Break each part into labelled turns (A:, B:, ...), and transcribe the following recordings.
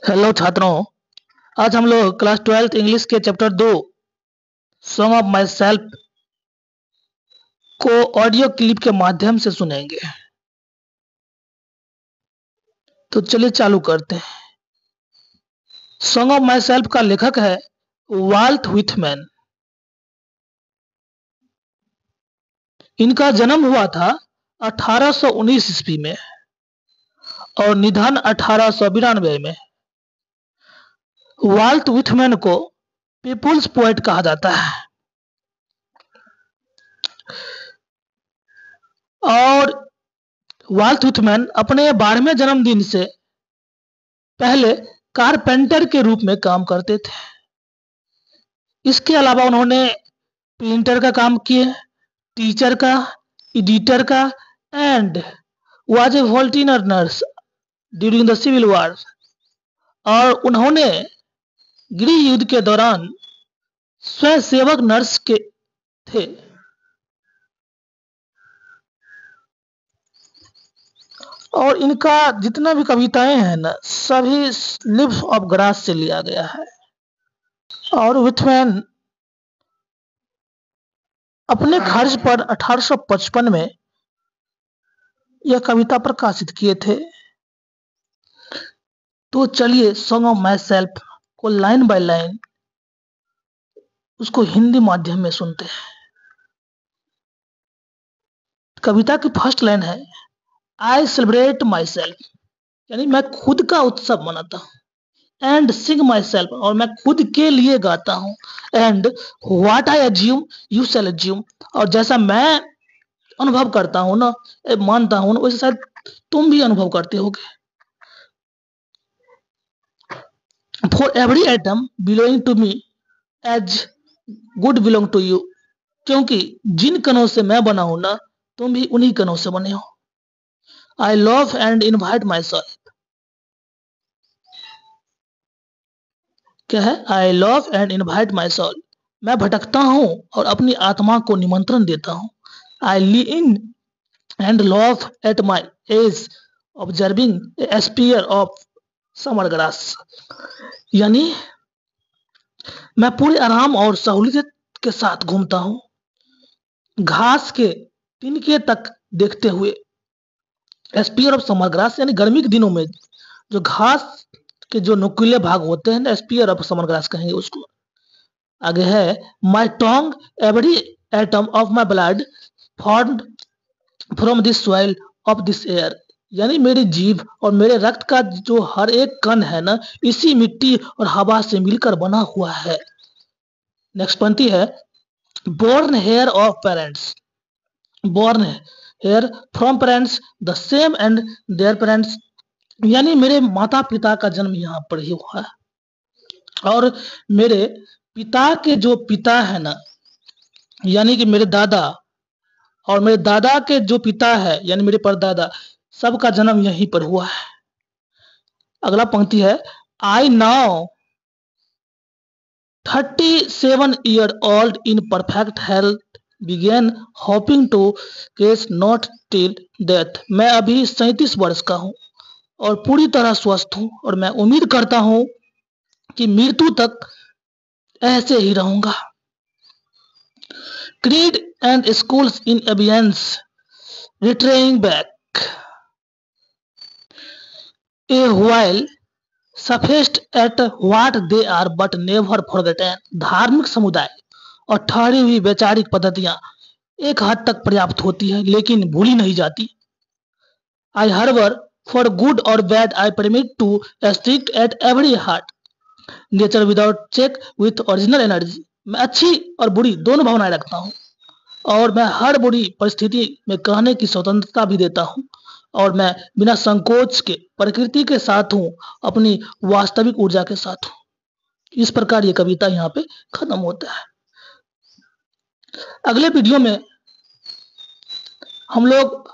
A: Hello छात्रों। आज हम लोग क्लास 12th इंग्लिश के chapter 2 song of my self को ऑडियो क्लिप के माध्यम से सुनेंगे। तो चलिए चालू करते हैं। सॉन्ग ऑफ माई सेल्फ का लेखक है वाल्ट व्हिटमैन। इनका जन्म हुआ था 1819 ईस्वी में और निधन 1892 में। वाल्ट व्हिटमैन को पीपुल्स पोएट कहा जाता है और वाल्ट व्हिटमैन अपने 12वें जन्मदिन से पहले कारपेंटर के रूप में काम करते थे। इसके अलावा उन्होंने प्रिंटर का काम किए, टीचर का, एडिटर का and was a volunteer nurse during the civil war. और उन्होंने गृह युद्ध के दौरान स्वयंसेवक नर्स के थे। और इनका जितना भी कविताएं हैं ना, सभी लिप्स ऑफ ग्रास से लिया गया है। और व्हिटमैन अपने खर्च पर 1855 में यह कविता प्रकाशित किए थे। तो चलिए सॉन्ग ऑफ माई सेल्फ को लाइन बाय लाइन उसको हिंदी माध्यम में सुनते हैं। कविता की फर्स्ट लाइन है, आई सेलिब्रेट माई सेल्फ, यानी मैं खुद का उत्सव मनाता हूँ। एंड सिंग माई सेल्फ, और मैं खुद के लिए गाता हूँ। And what I assume you shall assume, और जैसा मैं अनुभव करता हूँ ना, मानता हूँ ना, वैसे शायद तुम भी अनुभव करते होगे। For every atom belonging to me as good belong to you, क्योंकि जिन कणों से मैं बना हूं ना, तुम भी उन्हीं कणों से बने हो। I love and invite myself, क्या है? I love and invite my soul, मैं भटकता हूं और अपनी आत्मा को निमंत्रण देता हूं। I lean and loaf at my ease observing a spear of summer grass, यानी मैं पूरे आराम और सहूलियत के साथ घूमता हूं, घास के तिनके तक देखते हुए। स्पीयर ऑफ समर ग्रास, यानी गर्मी के दिनों में जो घास के जो नुकीले भाग होते हैं ना, स्पीयर ऑफ समर ग्रास कहेंगे उसको। आगे है, my tongue every atom of my blood formed from this soil of this air, यानी मेरी जीभ और मेरे रक्त का जो हर एक कण है ना, इसी मिट्टी और हवा से मिलकर बना हुआ है। नेक्स्ट पंक्ति है, born here of parents, born here from parents the same and their parents, यानी मेरे माता पिता का जन्म यहाँ पर ही हुआ है और मेरे पिता के जो पिता है ना, यानी कि मेरे दादा, और मेरे दादा के जो पिता है यानी मेरे परदादा, सबका जन्म यहीं पर हुआ है। अगला पंक्ति है, I now 37 year old in perfect health begin hoping to cease not till death, मैं अभी 37 वर्ष का हूं और पूरी तरह स्वस्थ हूं और मैं उम्मीद करता हूं कि मृत्यु तक ऐसे ही रहूंगा। Creed and schools in abeyance retiring back a while sufficed at what they are but never forgotten, धार्मिक समुदाय और ठहरी हुई वैचारिक पद्धतियां एक हद तक पर्याप्त होती है लेकिन भूली नहीं जाती। आई हर्बर फॉर गुड और bad, I permit to strict at every heart nature without check with original energy, मैं अच्छी और बुरी दोनों भावनाएं रखता हूँ और मैं हर बुरी परिस्थिति में कहने की स्वतंत्रता भी देता हूँ और मैं बिना संकोच के प्रकृति के साथ हूँ, अपनी वास्तविक ऊर्जा के साथ हूँ। इस प्रकार ये कविता यहाँ पे खत्म होता है। अगले वीडियो में हम लोग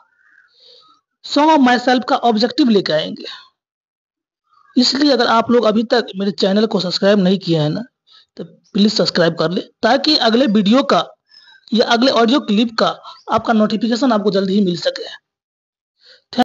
A: सॉन्ग ऑफ माई सेल्फ का ऑब्जेक्टिव लेकर आएंगे, इसलिए अगर आप लोग अभी तक मेरे चैनल को सब्सक्राइब नहीं किए हैं ना, तो प्लीज सब्सक्राइब कर ले ताकि अगले वीडियो का या अगले ऑडियो क्लिप का आपका नोटिफिकेशन आपको जल्दी ही मिल सके।